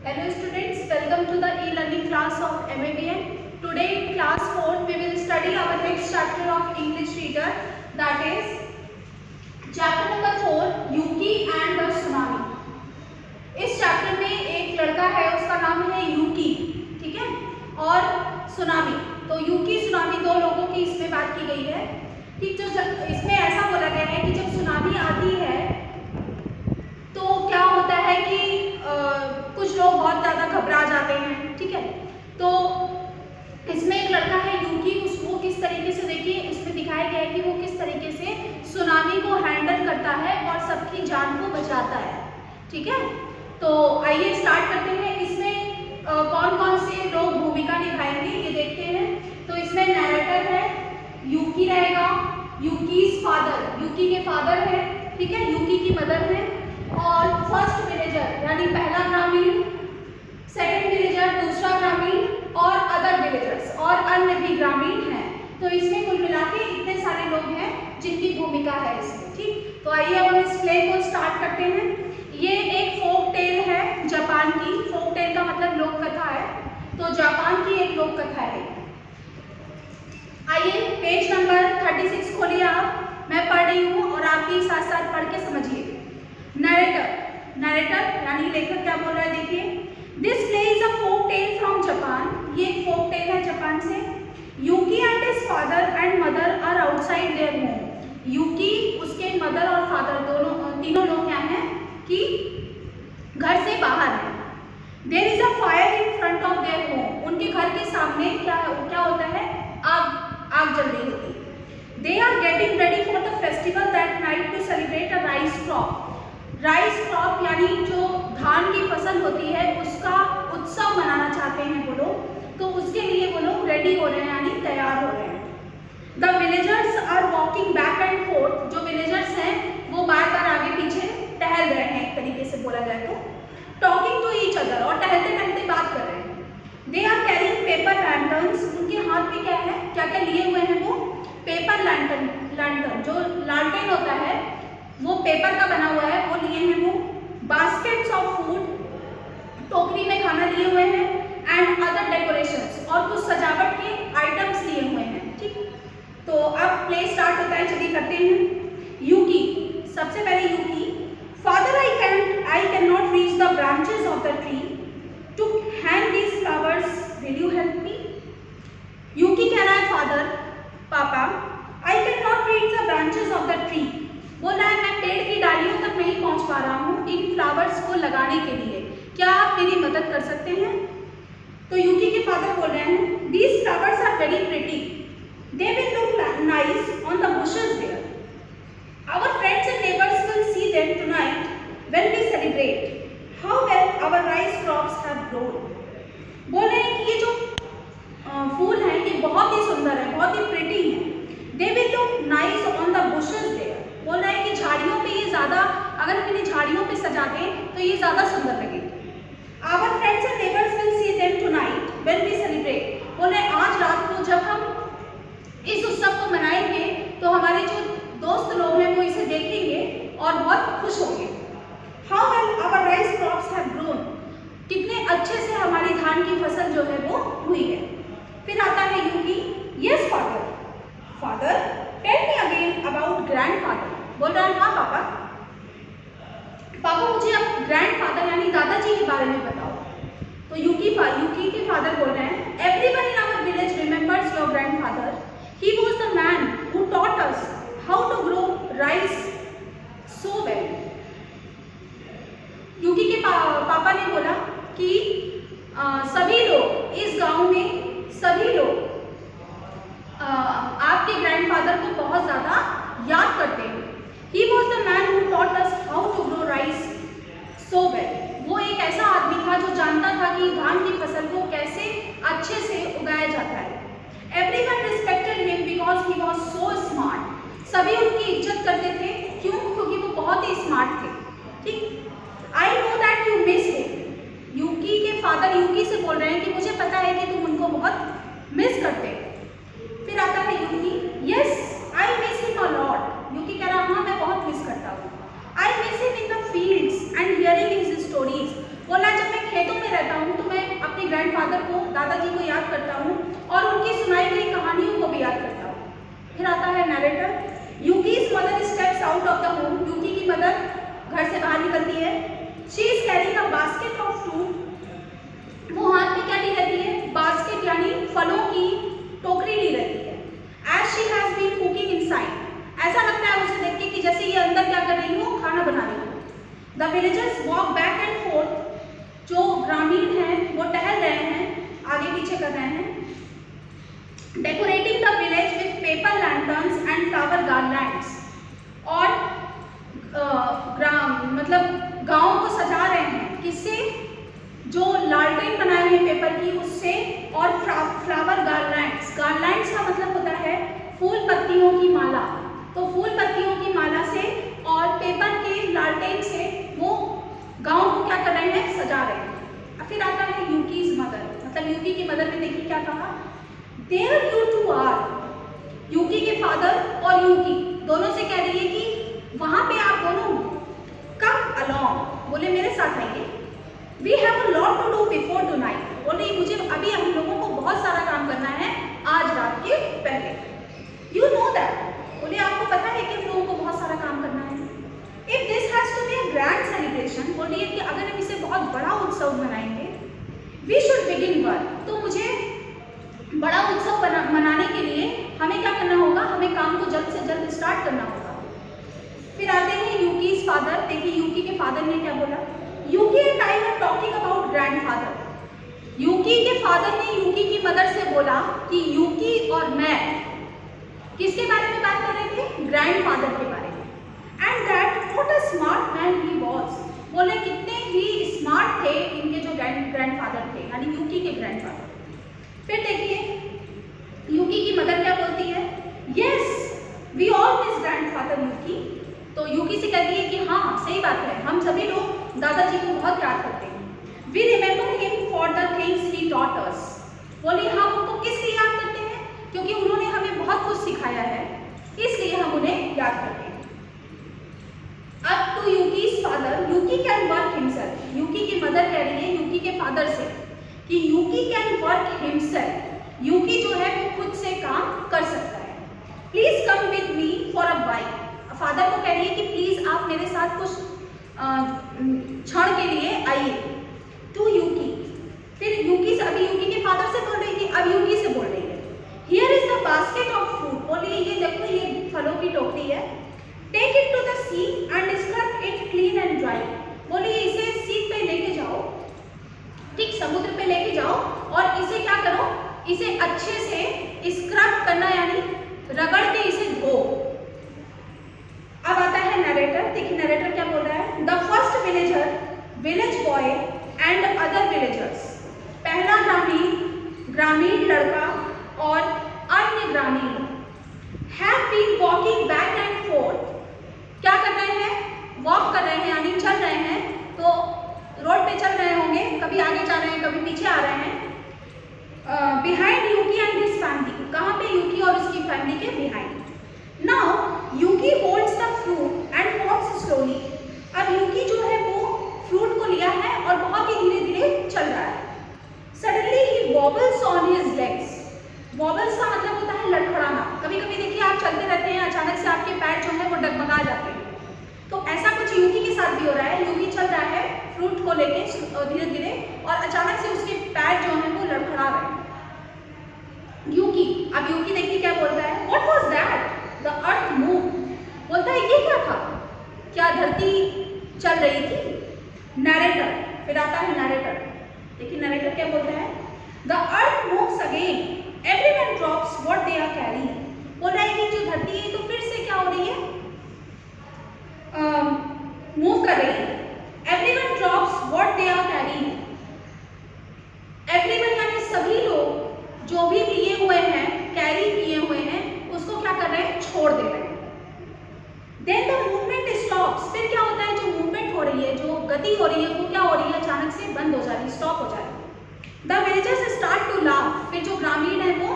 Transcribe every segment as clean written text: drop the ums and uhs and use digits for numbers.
Hello students, welcome to the e-learning class of MABN. Today in class 4 we will study our next chapter of English reader, that is chapter number 4 Yuki and the Tsunami. इस chapter में एक लड़का है, उसका नाम है यूकी, ठीक है, और सुनामी। तो यूकी सुनामी दो लोगों की इसमें बात की गई है कि जो इसमें ऐसा बोला गया है कि जब सुनामी आती है तो क्या होता है कि कुछ लोग बहुत ज़्यादा घबरा जाते हैं, ठीक है। तो इसमें एक लड़का है यूकी, वो किस तरीके से, देखिए इसमें दिखाया गया है कि वो किस तरीके से सुनामी को हैंडल करता है और सबकी जान को बचाता है, ठीक है। तो आइए स्टार्ट करते हैं। इसमें कौन कौन से लोग भूमिका निभाएंगे ये देखते हैं। तो इसमें नैरेटर है, यूकी रहेगा, यूकीज फादर, यूकी के फादर है, ठीक है, यूकी की मदर है, और फर्स्ट विलेजर यानी पहला ग्रामीण, सेकंड विलेजर दूसरा ग्रामीण, और अदर विलेजर्स और अन्य भी ग्रामीण हैं। तो इसमें कुल मिला के इतने सारे लोग हैं जिनकी भूमिका है इसमें, ठीक। तो आइए हम इस प्ले को स्टार्ट करते हैं। ये एक फोक टेल है जापान की। फोक टेल का मतलब लोक कथा है, तो जापान की एक लोक कथा है। आइए पेज नंबर 36 खोलिए आप, मैं पढ़ रही हूँ और आप भी साथ साथ पढ़ के समझिए। नरेटर, नरेटर यानी लेखक क्या बोल रहा है, देखिए। This play is a folk tale from Japan, ये एक फोक टेल है जापान से। Yuki and his father and mother are outside their home. Yuki, उसके मदर और फादर दोनों तीनों लोग क्या हैं कि घर से बाहर है। There is a fire in front of their home, उनके घर के सामने क्या होता है, आग जल रही होती है। They are getting ready for the festival that night to celebrate a rice crop. Rice crop यानी जो धान की फसल होती है उसका उत्सव मनाना चाहते हैं वो लोग, तो उसके लिए वो लोग रेडी हो रहे हैं यानी तैयार हो रहे हैं। The villagers are walking back and forth, जो विलेजर्स हैं वो बार बार आगे पीछे टहल रहे हैं, एक तरीके से बोला जाए तो। टॉकिंग टू ईच अदर, और टहलते टहलते बात कर रहे हैं। They are carrying paper lanterns, उनके हाथ में क्या है, क्या क्या लिए हुए हैं वो, पेपर लैंटर्न, जो लालटेन होता है वो पेपर का बना हुआ है, वो लिए हैं वो। बास्केट्स ऑफ फूड, टोकरी में खाना लिए हुए हैं, एंड अदर डेकोरेशंस, और कुछ सजावट के आइटम्स लिए हुए हैं, ठीक। तो अब प्ले स्टार्ट होता है, चलिए करते हैं। यूकी, सबसे पहले Yuki, father I can not reach the branches of the tree to hang these flowers, will you help me. Yuki कह रहा है फादर, पापा, I can not reach the branches of the tree, बोला है मैं पेड़ की डालियों तक नहीं पहुंच पा रहा हूँ इन फ्लावर्स को लगाने के लिए, क्या आप मेरी मदद कर सकते हैं। तो यूकी के फादर बोल रहे हैं, these flowers are very pretty, they will look nice on the bushes there, our friends and neighbours will see them tonight when we celebrate how well our rice crops have grown. बोल रहे हैं कि ये जो फूल हैं ये बहुत ही सुंदर है, बहुत ही प्रिटी है। They will look nice on the bushes there, बोल रहा है कि झाड़ियों पे ये ज़्यादा, अगर हम इन्हें झाड़ियों पे सजा दें तो ये ज़्यादा सुंदर लगेगी। Our friends and neighbours will see them tonight when we celebrate, बोल रहे हैं आज रात को जब हम इस उत्सव को मनाएंगे तो हमारे जो दोस्त लोग हैं वो इसे देखेंगे और बहुत खुश होंगे। How well our rice crops have grown, कितने अच्छे से हमारी धान की फसल जो है वो हुई है। फिर आता है Yuki, yes father, father tell me again about grandfather, बोल रहा है हाँ पापा, मुझे अब ग्रैंडफादर यानी दादाजी के बारे में बताओ। तो यूकी के फादर बोल रहे हैं, everyone in our village remembers your grandfather, he was the man who taught us how to grow rice so well. Yuki के पापा ने बोला कि सभी लोग इस गांव में, सभी लोग आपके ग्रैंडफादर को बहुत ज़्यादा याद करते हैं। He was the man who taught us how to grow rice so well. वो एक ऐसा आदमी था जो जानता था कि धान की फसल को कैसे अच्छे से उगाया जाता है। Everyone respected him because he was so smart. सभी उनकी इज्जत करते थे, क्यों? क्योंकि वो बहुत ही स्मार्ट थे, ठीक। I know that you miss him. यूकी के फादर यूकी से बोल रहे हैं कि मुझे पता है कि तुम उनको बहुत मिस करते हो। फिर आता है Yuki, yes I miss him a lot, Yuki कह रहा हाँ मैं बहुत मिस करता हूँ। I miss him in the fields and hearing his stories, बोला जब मैं खेतों में दादाजी को याद करता हूँ और उनकी सुनाई गई कहानियों को भी याद करता हूँ। फिर आता है narrator, Yuki's mother steps out of the home, Yuki की मदर घर से बाहर निकलती है। She is carrying a basket of fruit, वो हाथ में क्या ली रहती है, बास्केट यानी फलों की टोकरी ली रहती है। As she has been cooking inside, ऐसा लगता है उसे देख के कि जैसे ये अंदर क्या कर रही हो, खाना बना रही हो। The villagers walk back and forth, जो ग्रामीण हैं वो टहल रहे हैं, आगे पीछे कर रहे हैं। Decorating the village with paper lanterns and flower garlands, और मतलब गांव को सजा रहे हैं, किससे, जो लालटेन बनाए हैं पेपर की उससे, और फ्लावर गार्लैंड्स, गार्लैंड्स का मतलब होता है फूल पत्तियों की माला, तो फूल पत्तियों की माला से और पेपर के लालटेन से वो गांव को क्या कर रहे हैं, सजा रहे हैं। फिर आता है यूकी's मदर, मतलब यूकी की मदर ने देखिए क्या कहा, देयर यू टू आर, यूकी के फादर और यूकी दोनों से कह रही है कि वहां पे आप दोनों कम अलोंग, बोले मेरे साथ आइए। We have a lot to do before tonight, बोले मुझे अभी हम लोगों को बहुत सारा काम करना है आज रात के पहले। यू नो दैट, बोले आपको पता है कि हम लोगों को बहुत सारा काम करना है। If this has to be a grand celebration, बोलिए कि अगर हम इसे बहुत बड़ा उत्सव मनाएंगे, वी शुड बिगिन वर्क, तो मुझे बड़ा उत्सव मनाने के लिए हमें क्या करना होगा, हमें काम को जल्द से जल्द स्टार्ट करना होगा। फिर आते हैं यूकी's फादर, देखिए यूकी के फादर ने क्या बोला, Yuki and I were talking about grandfather, Yuki के फादर ने यूकी की मदर से बोला कि यूकी और मैं किसके बारे में बात कर रहे थे, ग्रैंडफादर के बारे में। And that what a smart man he was, बोले कितने ही स्मार्ट थे इनके जो ग्रैंडफादर थे, यानी यूकी के ग्रैंडफादर। फिर देखिए यूकी की मदर क्या बोलती है, yes we all miss grandfather Yuki, तो यूकी से कहती है कि हाँ सही बात है, हम सभी लोग दादाजी को बहुत याद करते हैं। We remember him for the things he taught us, बोली हम उनको किस लिए याद करते हैं, क्योंकि उन्होंने हमें बहुत कुछ सिखाया है, इसलिए हम उन्हें याद करते हैं। अब to Yuki's father, Yuki can work himself, Yuki की मदर कह रही है यूकी के फादर से कि यूकी कैन वर्क हिमसेल्फ, यूकी जो है वो खुद से काम कर सकता है। Please come with me for a while, father को कह रही है कि प्लीज आप मेरे साथ कुछ क्षण के लिए आइए। टू यूकी, फिर यूकी से, अभी यूकी के फादर से बोल रही थी, अब यूकी से बोल रही है, here is the basket of fruit, बोलिए ये देखो ये फलों की टोकरी है। Take it to the sea and scrub it clean and dry, बोलिए इसे सी पे लेके जाओ, ठीक समुद्र पे लेके जाओ और इसे क्या करो, इसे अच्छे से स्क्रब करना यानी रगड़ के इसे धो। अब आता है नरेटर, देखिए नरेटर क्या बोल रहा है, the first villager, village boy and other villagers, पहला ग्रामीण लड़का और अन्य ग्रामीण, have been walking back and forth, क्या कर रहे हैं, वॉक कर रहे हैं यानी चल रहे हैं, तो रोड पे चल रहे होंगे, कभी आगे जा रहे हैं कभी पीछे आ रहे हैं। Behind Yuki and his family, कहाँ पे, यूकी और उसकी फैमिली के behind. Now Yuki holds the fruit and walks slowly, अब यूकी जो है वो फ्रूट को लिया है और बहुत ही धीरे धीरे चल रहा है। Suddenly he वॉबल्स on his legs, वॉबल्स का मतलब होता है लड़खड़ाना, कभी कभी देखिए आप चलते रहते हैं अचानक से आपके पैर जो है वो डगमगा जाते हैं, तो ऐसा कुछ यूकी के साथ भी हो रहा है। यूकी चल रहा है फ्रूट को लेके धीरे धीरे और अचानक से उसके पैर जो है वो लड़खड़ा रहे हैं। यूकी, अब यूकी देखिए क्या बोल रहा है, what was that, the earth move, बोलता है ये क्या था, क्या धरती चल रही थी। नरेटर, फिर आता है नरेटर, देखिए नरेटर क्या बोल रहा है, the earth moves again, everyone drops what they are carrying, बोल रहा है कि जो धरती है तो फिर से क्या हो रही है, मूव कर रही है। Everyone drops what they are carrying, everyone यानी सभी लोग जो भी लिए हुए हैं, कैरी किए हुए हैं, उसको क्या कर रहे हैं, छोड़ दे रहे हैं। देन द मूवमेंट स्टॉप्स, फिर क्या होता है, जो मूवमेंट हो रही है, जो गति हो रही है वो क्या हो रही है, अचानक से बंद हो जा रही है, स्टॉप हो जा रही है। The villagers start to laugh, फिर जो ग्रामीण है वो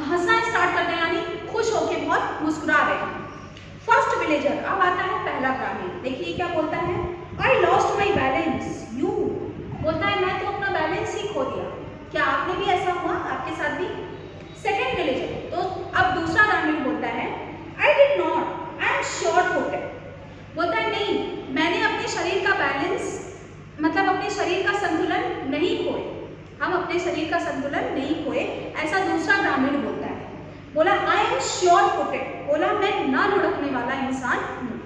हंसना स्टार्ट करते हैं यानी खुश होकर बहुत मुस्कुरा रहे हैं। फर्स्ट विलेजर, अब आता है पहला ग्रामीण, देखिए क्या बोलता है, I lost my balance, you, बोलता है मैं तो अपना बैलेंस ही खो दिया। आपके साथ भी। सेकेंड विलेजर, तो अब दूसरा ग्रामीण बोलता है I did not, I am sure footed. बोलता है नहीं, मैंने अपने शरीर का बैलेंस, मतलब अपने शरीर का संतुलन नहीं खोए, हम अपने शरीर का संतुलन नहीं खोए, ऐसा दूसरा ग्रामीण बोलता है। बोला आई एम श्योर फुटेड, बोला मैं ना लुढ़कने वाला इंसान हूँ।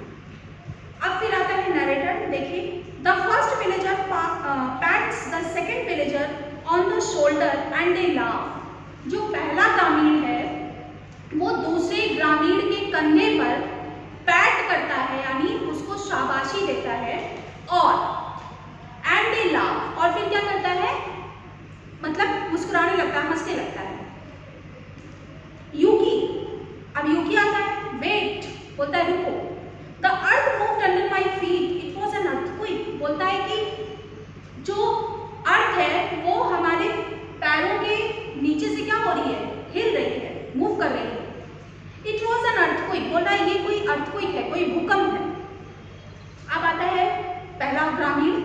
अब फिर आता है नरेटर, देखिए the first villager pets the second villager on the shoulder and they laugh. जो पहला ग्रामीण है वो दूसरे ग्रामीण के कंधे पर पैट करता है, यानी उसको शाबाशी देता है, और एंड दे लाफ, और फिर क्या करता है, मतलब मुस्कुराने लगता है, हंसने लगता है। यूकी, अब यूकी आता है, वेट, बोलता है रुको। The earth moved under my feet, it was an earthquake. बोलता है कि जो अर्थ है वो हमारे पैरों के नीचे से क्या हो रही है, हिल रही है, मूव कर रही है। इट वाज एन अर्थक्वेक, बोल रहा है ये कोई अर्थक्वेक है, कोई भूकंप है। अब आता है पहला ग्रामीण,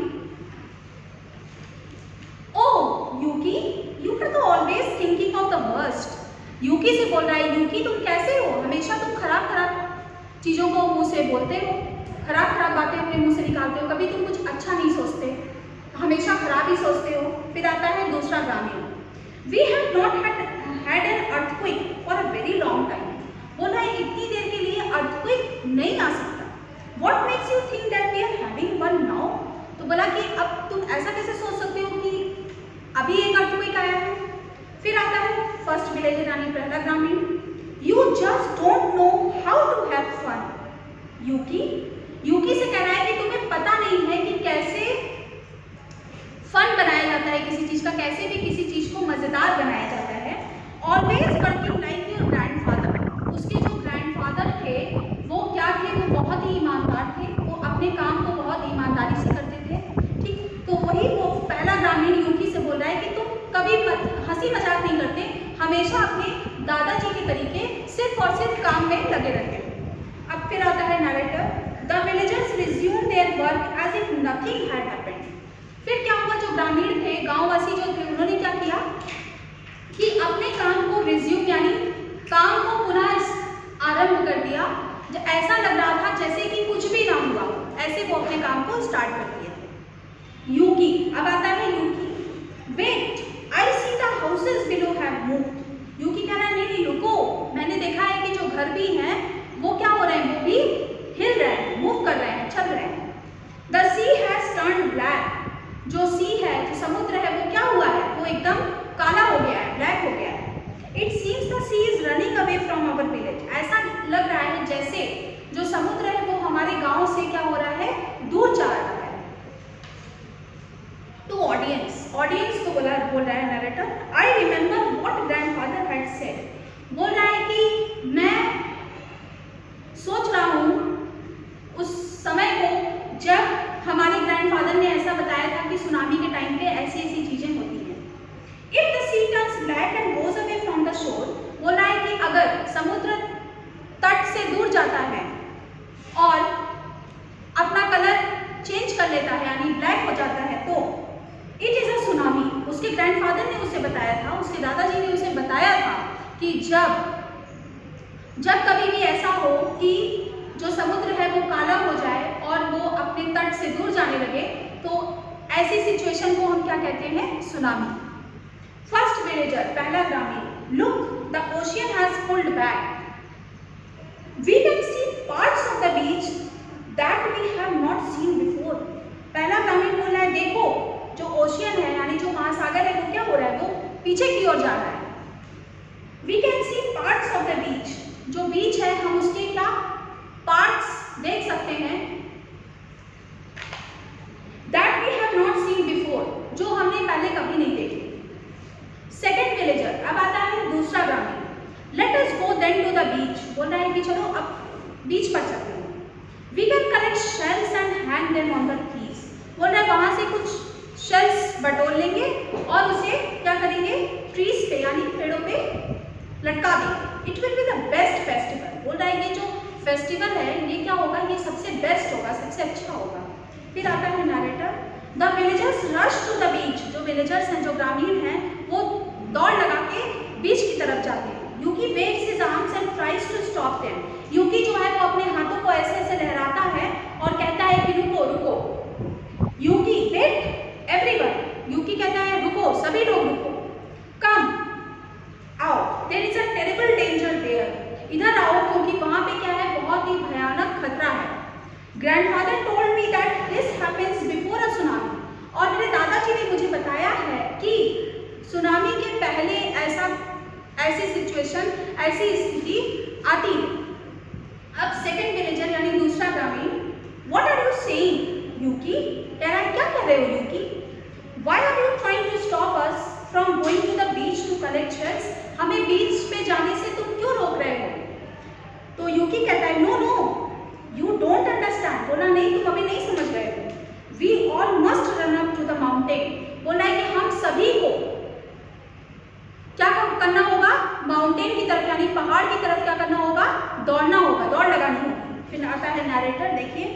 ओह यूकी, यू आर तो always thinking of the worst. Yuki से बोल रहा है, यूकी तुम कैसे हो, हमेशा तुम खराब खराब चीज़ों को मुंह से बोलते हो, खराब खराब बातें अपने मुंह से निकालते हो, कभी तुम कुछ अच्छा नहीं सोचते, हमेशा खराब ही सोचते हो। फिर आता है दूसरा ग्रामीण, we have not had an earthquake for a very long time. बोला है इतनी देर के लिए अर्थक्वेक नहीं आ सकता। What makes you think that we are having one now. तो बोला कि अब तुम ऐसा कैसे सोच सकते हो कि अभी एक अर्थक्वेक आया है। फिर आता है फर्स्ट विलेजर यानी पहला ग्रामीण, you just don't know how to have fun. Yuki से कह रहा है कि तुम्हें पता नहीं है कि कैसे फन बनाया जाता है किसी चीज का, कैसे भी किसी चीज को मजेदार बनाया जाता है। Always working like your grandfather. उसके जो ग्रैंडफादर थे वो क्या थे, वो बहुत ही ईमानदार थे, वो अपने काम को बहुत ईमानदारी से करते थे। ठीक, तो वही वो पहला ग्रामीण यूकी से बोल रहा है कि तुम कभी हंसी मजाक नहीं करते, हमेशा अपने दादाजी के तरीके सिर्फ और सिर्फ काम में लगे रहते हो। अब फिर आता है narrator, the villagers resume their work as if nothing had happened. फिर क्या हुआ, जो ग्रामीण थे, गांववासी जो थे, उन्होंने क्या किया कि अपने काम को रिज्यूम यानी काम को पुनः आरंभ कर दिया। ऐसा लग रहा था जैसे कि कुछ भी ना हुआ, ऐसे वो अपने काम को स्टार्ट कर दिया। यूकी, अब आता है Yuki, wait I see the houses below have moved. Yuki कह रहा है नहीं रुको, मैंने देखा है कि जो घर भी हैं वो क्या हो रहे हैं, वो भी हिल रहे हैं, मूव कर रहे हैं, चल रहे हैं। The sea has turned black. जो सी है, जो समुद्र है, वो क्या हुआ है, वो एकदम काला हो गया है, ब्लैक हो गया है। It seems the sea is running away from our village. ऐसा लग रहा है जैसे जो समुद्र है वो हमारे गांव से क्या हो रहा है, दूर जा रहा है। टू ऑडियंस को बोल रहा है narrator, I remember what grandfather had said. बोल रहा है कि मैं सोच रहा हूँ उस समय को जब हमारे ग्रैंडफादर ने ऐसा बताया था कि सुनामी के टाइम पे ऐसी ऐसी चीजें होती हैं। If the sea turns black and goes away from the shore, बोल रहा है कि अगर समुद्र तट से दूर जाता है और अपना कलर चेंज कर लेता है यानी ब्लैक हो जाता है, तो इट इज अ सुनामी। उसके ग्रैंडफादर ने उसे बताया था, उसके दादाजी ने उसे बताया था कि जब कभी भी ऐसा हो कि जो समुद्र है वो काला हो जाए और वो अपने तट से दूर जाने लगे, तो ऐसी सिचुएशन को हम क्या कहते हैं, सुनामी। फर्स्ट विलेजर, पहला ग्रामीण, look the ocean has pulled back, we can see parts of the beach that we have not seen before. पहला ग्रामीण बोल रहा है देखो जो ओशियन है यानी जो महासागर है वो क्या हो रहा है, वो पीछे की ओर जा रहा है। We can see parts of the beach, जो बीच है हम उसके क्या पार्ट्स देख सकते हैं, that we have not seen before, जो हमने पहले कभी नहीं देखे। सेकेंड विलेजर, अब आता है दूसरा ग्रामीण, let us go then to the beach. बोल रहा है कि चलो अब बीच पर चलते हैं। We can collect shells and hang them on the trees. बोल रहा है वहां से कुछ शेल्स बटोर लेंगे और उसे क्या करेंगे, ट्रीज पे यानी पेड़ों पे लटका देंगे। It will be the best festival. बोल रहा है ये जो फेस्टिवल है ये क्या होगा, ये सबसे बेस्ट होगा, सबसे अच्छा होगा। फिर आता है narrator, the villagers rush to the beach. जो विलेजर्स हैं, जो ग्रामीण हैं, वो दौड़ लगा के बीच की तरफ जाते हैं। यूकी waves his arms and tries to stop them. यूकी जो है वो अपने हाथों को ऐसे ऐसे लहराता है और कहता है कि रुको रुको। यूकी वेट एवरीवन, यूकी कहता है रुको, सभी लोग रुको। कम आओ, there is a terrible danger there, इधर आओ क्योंकि वहां पे क्या है, बहुत ही भयानक खतरा है। Grandfather told me that this happens before a tsunami, और मेरे दादाजी ने मुझे बताया है कि सुनामी के पहले ऐसी सिचुएशन, ऐसी स्थिति आती है। अब सेकंड विलेजर यानी दूसरा ग्रामीण, what are you saying Yuki, कह रहा है क्या कह रहे हो Yuki, why are you trying to stop us from going to the beach to collect shells, हमें बीच पे जाने से तुम क्यों रोक रहे हो। तो यूकी कहता है no no you don't understand, बोला नहीं तुम अभी नहीं समझ रहे हो, we all must run up to the mountain, बोला है कि हम सभी को क्या करना होगा, माउंटेन की तरफ यानी पहाड़ की तरफ क्या करना होगा, दौड़ना होगा, दौड़ लगानी होगी। फिर आता है नैरेटर, देखिए,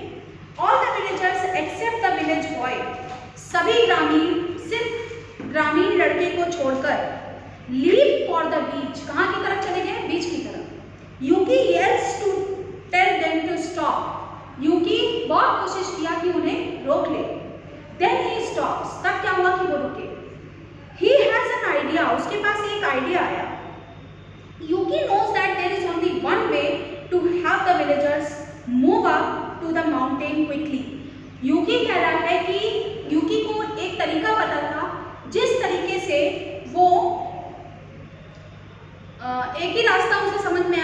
all the villagers except the village boy, सभी ग्रामीण सिर्फ ग्रामीण लड़के को छोड़कर लीव फॉर द बीच, कहाँ की तरफ चले गए, बीच की तरफ। Yuki yells to tell them to stop, Yuki बहुत कोशिश किया कि उन्हें रोक ले। देन ही स्टॉप्स, तब क्या हुआ कि वो रुके। He has an idea, उसके पास एक आइडिया आया। Yuki knows that there is only one way to have the villagers move up to the mountain quickly. Yuki कह रहा है कि Yuki को एक तरीका पता था जिस तरीके से वो एक ही रास्ता उसे समझ में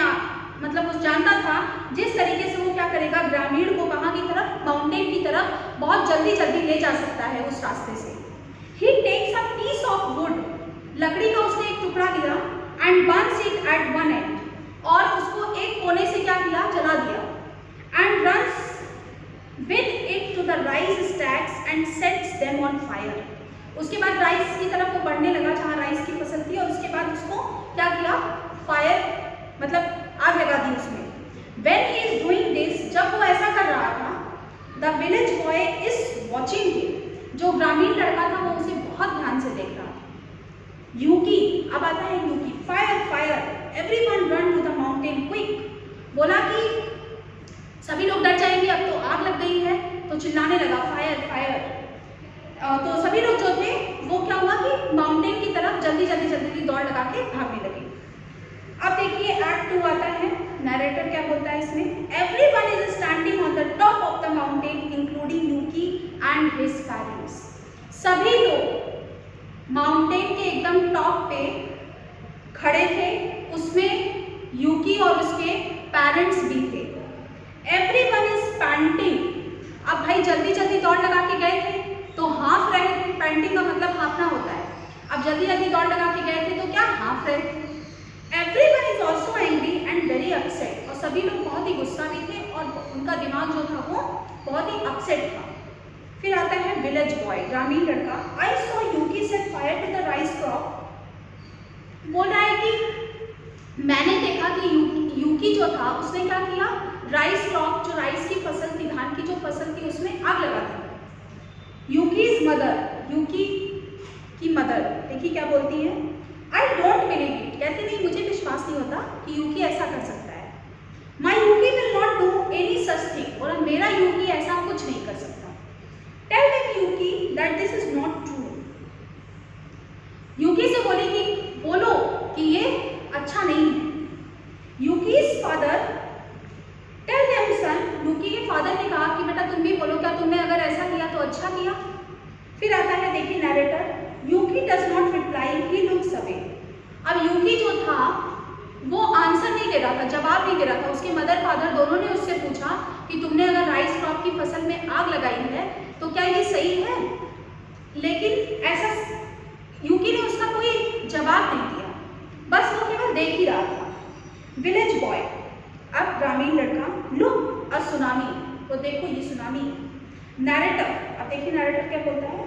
मतलब उस जानता था जिस तरीके से वो क्या करेगा, ग्रामीण को कहाँ की तरफ, माउंटेन की तरफ बहुत जल्दी जल्दी ले जा सकता है उस रास्ते से। He takes a piece of wood, लकड़ी का उसने एक टुकड़ा लिया, and burns it at one end, और उसको एक कोने से क्या किया, जला दिया, and runs with it to the rice stacks and sets them on fire. उसके बाद राइस की तरफ वो बढ़ने लगा जहाँ राइस की फसल थी, और उसके बाद उसको क्या किया, फायर मतलब आग लगा दी उसमें। When he is doing this, जब वो ऐसा कर रहा था, the village boy is watching him, जो ग्रामीण लड़का था वो उसे बहुत ध्यान से देख रहा था। यूकी, अब आता है Yuki, fire fire everyone run to the mountain quick, बोला कि सभी लोग डर जाएंगे, अब तो आग लग गई है, तो चिल्लाने लगा फायर फायर। तो सभी लोग जो थे वो क्या हुआ कि माउंटेन की तरफ जल्दी जल्दी जल्दी दौड़ लगा के भागने लगे। अब देखिए एक्ट 2 आता है, नैरेटर क्या बोलता है इसमें, everyone is standing on the top of the mountain including Yuki and his parents, सभी लोग माउंटेन के एकदम टॉप पे खड़े थे, उसमें यूकी और उसके पेरेंट्स भी थे। एवरीवन इज पैंटिंग, अब भाई जल्दी जल्दी दौड़ लगा के गए थे तो हाफ रहे थे, पैंटिंग का मतलब हाफना होता है, अब जल्दी जल्दी दौड़ लगा के गए थे तो क्या हाफ रहे थे। Everyone is also angry and very upset, और सभी लोग बहुत ही गुस्सा भी थे और उनका दिमाग जो था वो बहुत ही अपसेट था। फिर आता है विलेज बॉय, ग्रामीण लड़का, I saw Yuki set fire to the rice crop, बोल रहा है कि मैंने देखा कि यूकी जो था उसने क्या किया, राइस क्रॉप जो राइस की फसल थी, धान की जो फसल थी उसमें आग लगा दी। यूकीज मदर, यूकी की मदर देखिए क्या बोलती है, आई डोंट बिलीव इट, कहती नहीं मुझे विश्वास नहीं होता कि यूकी ऐसा कर सकता है। My Yuki will not do any such thing, और मेरा यूकी ऐसा कुछ नहीं कर सकता। Tell them Yuki that this is not true, Yuki से बोली कि बोलो कि ये अच्छा नहीं है। Yuki's father tell them son, Yuki के फादर ने कहा कि बेटा तुम भी बोलो, क्या तुमने अगर ऐसा किया तो अच्छा किया। फिर आता है देखिए narrator, Yuki does not reply, he looks away. अब यूकी जो था वो आंसर नहीं दे रहा था, जवाब नहीं दे रहा था। उसके मदर फादर दोनों ने उससे पूछा कि तुमने अगर राइस क्रॉप की फसल में आग लगाई है तो क्या ये सही है, लेकिन ऐसा यूकी ने उसका कोई जवाब नहीं दिया, बस वो केवल देख ही रहा था। विलेज बॉय, अब ग्रामीण लड़का, लुक अ सुनामी, तो देखो ये सुनामी। नैरेटर, अब देखिए नैरेटर क्या बोलता है,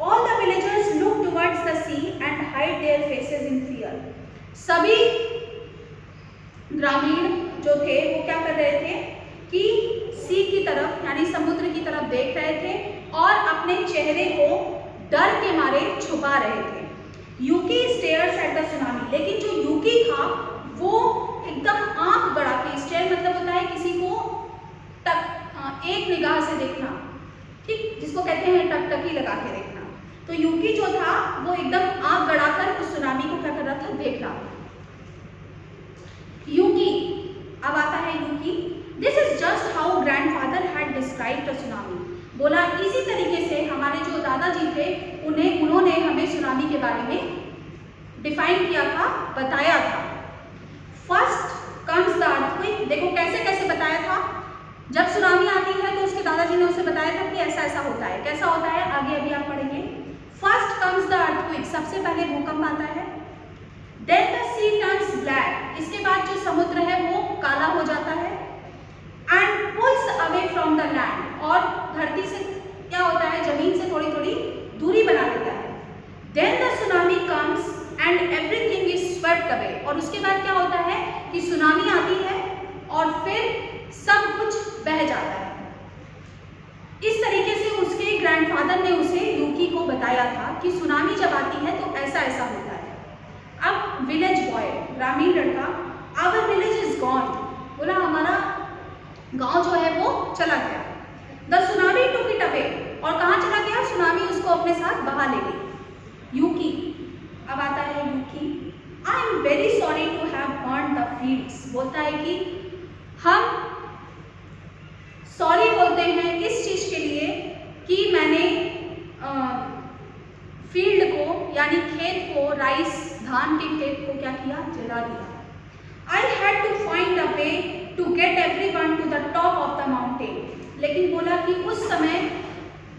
all the villagers look towards the sea and hide their faces in fear, सभी ग्रामीण जो थे वो क्या कर रहे थे कि सी की तरफ यानी समुद्र की तरफ देख रहे थे और अपने चेहरे को डर के मारे छुपा रहे थे। यूकी स्टेयर्स एट द सुनामी, लेकिन जो एकदम आंख गड़ा के, स्टेयर मतलब होता है किसी को एक निगाह से देखना, ठीक, जिसको कहते हैं टकटकी लगा के देखना। तो यूकी जो था वो एकदम आंख गड़ाकर उस सुनामी को क्या कर रहा था, देख रहा था। यूकी, अब आता है Yuki, this is just how grandfather had described the tsunami. बोला इसी तरीके से हमारे जो दादाजी थे उन्होंने हमें सुनामी के बारे में डिफाइन किया था, बताया था। फर्स्ट कम्स द अर्थक्वेक, देखो कैसे कैसे बताया था। जब सुनामी आती है तो उसके दादाजी ने उसे बताया था कि ऐसा ऐसा होता है। कैसा होता है आगे अभी आप पढ़ेंगे। फर्स्ट कम्स द अर्थक्वेक, सबसे पहले भूकंप आता है। Then the sea turns black, इसके बाद जो समुद्र है वो काला हो जाता है। And pulls away from the land, और धरती से क्या होता है, जमीन से थोड़ी थोड़ी दूरी बना लेता है। Then the tsunami comes and everything is swept away, और उसके बाद क्या होता है कि सुनामी आती है और फिर सब कुछ बह जाता है। इस तरीके से उसके ग्रैंडफादर ने उसे यूकी को बताया था कि सुनामी जब आती है तो ऐसा ऐसा होता है। अब विलेज बॉय, ग्रामीण लड़का, आवर विलेज इज गॉन, बोला हमारा गांव जो है वो चला गया। The tsunami took it away, और कहाँ चला गया, सुनामी उसको अपने साथ बहा ले गई। यूकी, अब आता है Yuki, I am very sorry to have burn the fields, बोलता है कि हम सॉरी बोलते हैं इस चीज के लिए कि मैंने फील्ड को यानी खेत को, राइस धान के खेत को क्या किया, जला दिया। I had to find a way to get everyone to the top of the mountain, लेकिन बोला कि उस समय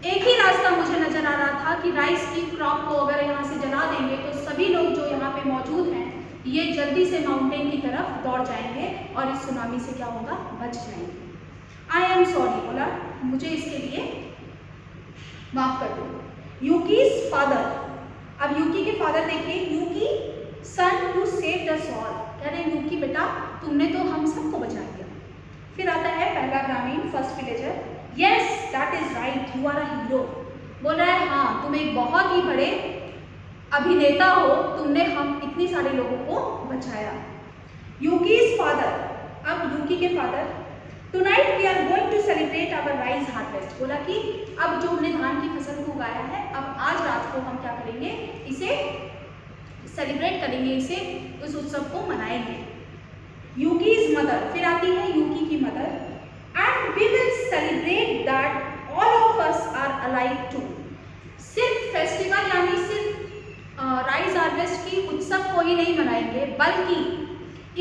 एक ही रास्ता मुझे नजर आ रहा था कि राइस की क्रॉप को अगर यहाँ से जला देंगे तो सभी लोग जो यहाँ पे मौजूद हैं ये जल्दी से माउंटेन की तरफ दौड़ जाएंगे और इस सुनामी से क्या होगा, बच जाएंगे। आई एम सॉरी, बोला मुझे इसके लिए माफ कर दो। यूकी's फादर, अब यूकी के फादर देखिए, यूकी सन टू सेव द सॉल, कह रहे हैं यूकी बेटा तुमने तो हम सबको बचा दिया। फिर आता है पहला ग्रामीण, first villager, yes that is right you are a hero, बोल रहा है हाँ तुम एक बहुत ही बड़े अभिनेता हो, तुमने हम इतने सारे लोगों को बचाया। यूकी's फादर, अब यूकी के father, tonight we are going to celebrate our rice harvest, बोला कि अब जो हमने धान की फसल को उगाया है अब आज रात को हम क्या करेंगे, इसे सेलिब्रेट करेंगे, इसे उस उत्सव को मनाएंगे। यूकी's मदर, फिर आती है यूकी की mother, and we will celebrate that all of us are alive too, सिर्फ फेस्टिवल यानी सिर्फ राइस हार्वेस्ट की उत्सव को ही नहीं मनाएंगे बल्कि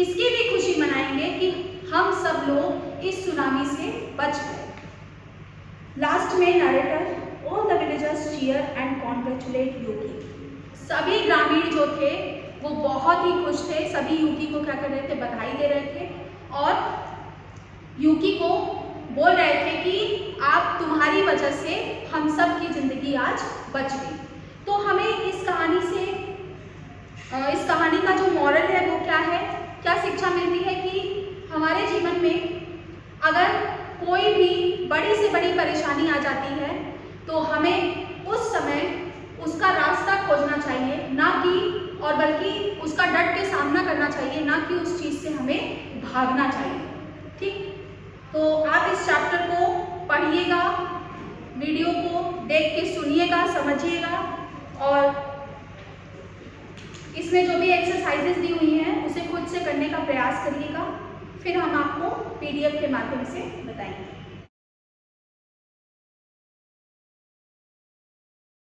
इसकी भी खुशी मनाएंगे कि हम सब लोग इस सुनामी से बच गए। लास्ट में narrator, all the villagers cheer and congratulate Yuki, सभी ग्रामीण जो थे वो बहुत ही खुश थे, सभी यूकी को क्या कर रहे थे, बधाई दे रहे थे और यूकी को बोल रहे थे कि आप तुम्हारी वजह से हम सब की जिंदगी आज बच गई। तो हमें इस कहानी से, इस कहानी का जो मॉरल है वो क्या है, क्या शिक्षा मिलती है कि हमारे जीवन में अगर कोई भी बड़ी से बड़ी परेशानी आ जाती है तो हमें उस समय उसका रास्ता खोजना चाहिए, ना कि और बल्कि उसका डट के सामना करना चाहिए, ना कि उस चीज़ से हमें भागना चाहिए। ठीक, तो आप इस चैप्टर को पढ़िएगा, वीडियो को देख के सुनिएगा, समझिएगा और इसमें जो भी एक्सरसाइजेस दी हुई हैं उसे खुद से करने का प्रयास करिएगा, फिर हम आपको PDF के माध्यम से बताएंगे।